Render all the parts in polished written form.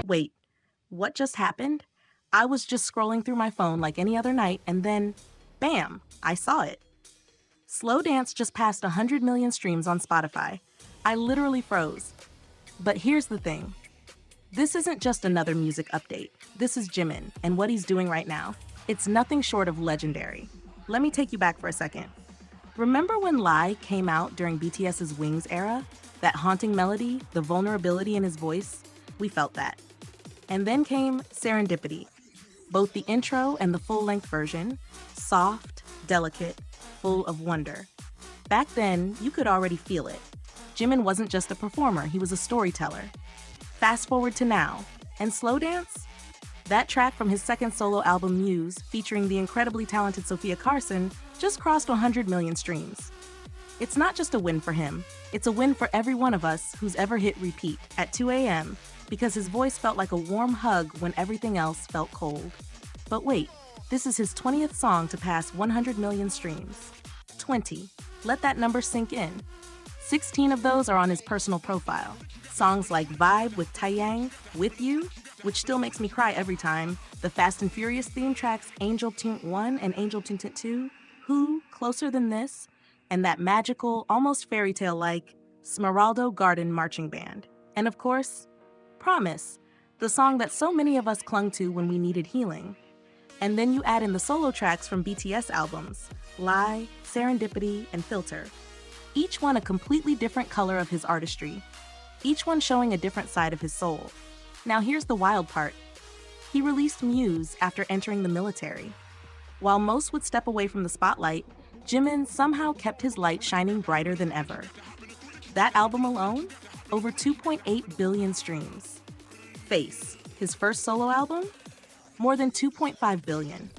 Wait, what just happened? I was just scrolling through my phone like any other night, and then, bam, I saw it. Slow Dance just passed 100 million streams on Spotify. I literally froze. But here's the thing. This isn't just another music update. This is Jimin, and what he's doing right now. It's nothing short of legendary. Let me take you back for a second. Remember when Lie came out during BTS's Wings era? That haunting melody, the vulnerability in his voice? We felt that. And then came Serendipity. Both the intro and the full-length version, soft, delicate, full of wonder. Back then, you could already feel it. Jimin wasn't just a performer, he was a storyteller. Fast forward to now, and Slow Dance? That track from his second solo album Muse, featuring the incredibly talented Sophia Carson, just crossed 100 million streams. It's not just a win for him, it's a win for every one of us who's ever hit repeat at 2 a.m. because his voice felt like a warm hug when everything else felt cold. But wait, this is his 20th song to pass 100 million streams. 20. Let that number sink in. 16 of those are on his personal profile. Songs like Vibe with Taeyang, With You, which still makes me cry every time, the Fast and Furious theme tracks Angel Tint 1 and Angel Tint 2, Who, Closer Than This, and that magical, almost fairy tale-like Smeraldo Garden marching band. And of course, Promise, the song that so many of us clung to when we needed healing. And then you add in the solo tracks from BTS albums, Lie, Serendipity, and Filter. Each one a completely different color of his artistry, each one showing a different side of his soul. Now here's the wild part. He released Muse after entering the military. While most would step away from the spotlight, Jimin somehow kept his light shining brighter than ever. That album alone, over 2.8 billion streams. Face, his first solo album, more than 2.5 billion.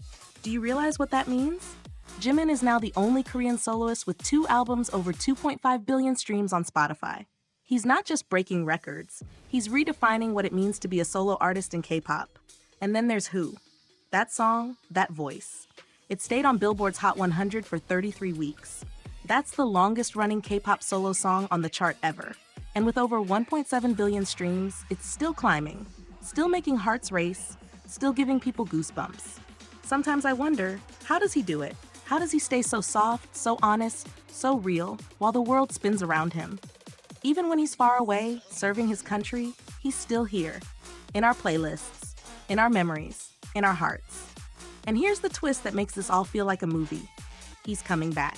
Do you realize what that means? Jimin is now the only Korean soloist with 2 albums over 2.5 billion streams on Spotify. He's not just breaking records, he's redefining what it means to be a solo artist in K-pop. And then there's Who. That song, that voice. It stayed on Billboard's Hot 100 for 33 weeks. That's the longest-running K-pop solo song on the chart ever. And with over 1.7 billion streams, it's still climbing, still making hearts race, still giving people goosebumps. Sometimes I wonder, how does he do it? How does he stay so soft, so honest, so real, while the world spins around him? Even when he's far away, serving his country, he's still here. In our playlists, in our memories, in our hearts. And here's the twist that makes this all feel like a movie. He's coming back.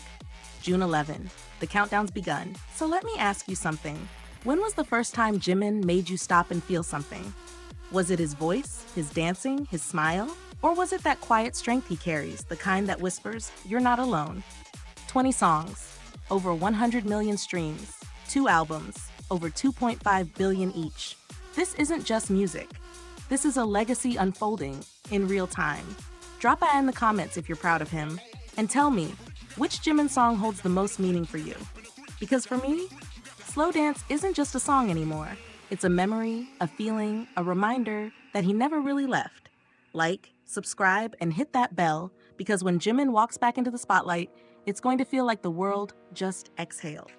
June 11. The countdown's begun. So let me ask you something. When was the first time Jimin made you stop and feel something? Was it his voice, his dancing, his smile? Or was it that quiet strength he carries, the kind that whispers, you're not alone? 20 songs, over 100 million streams, 2 albums, over 2.5 billion each. This isn't just music. This is a legacy unfolding in real time. Drop a in the comments if you're proud of him, and tell me, which Jimin song holds the most meaning for you? Because for me, Slow Dance isn't just a song anymore. It's a memory, a feeling, a reminder that he never really left. Like, subscribe, and hit that bell, because when Jimin walks back into the spotlight, it's going to feel like the world just exhaled.